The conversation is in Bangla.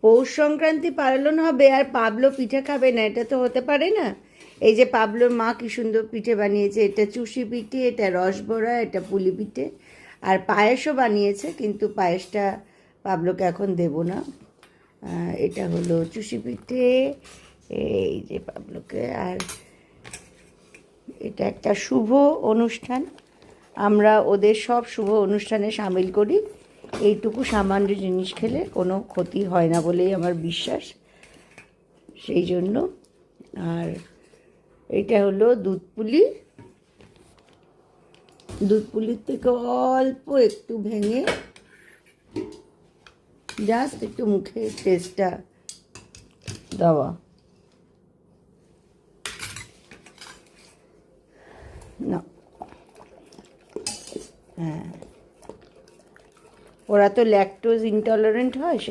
পৌষ সংক্রান্তি পালন হবে আর পাবলো পিঠে খাবে না, এটা তো হতে পারে না। এই যে পাবলোর মা কি সুন্দর পিঠে বানিয়েছে, এটা চুষি পিঠে, এটা রসবড়া, এটা পুলি পিঠে, আর পায়েসও বানিয়েছে, কিন্তু পায়েসটা পাবলোকে এখন দেব না। এটা হলো চুষি পিঠে, এই যে পাবলোকে। আর এটা একটা শুভ অনুষ্ঠান, আমরা ওদের সব শুভ অনুষ্ঠানে সামিল করি। এইটুকু সামান্য জিনিস খেলে কোনো ক্ষতি হয় না বলেই আমার বিশ্বাস, সেই জন্য। আর এটা হলো দুধ পুলি, দুধ পুলির থেকে অল্প একটু ভেঙে জাস্ট একটু মুখে টেস্টটা দেওয়া। না, হ্যাঁ, ওরা তো ল্যাকটোজ ইনটলারেন্ট হয়, সেই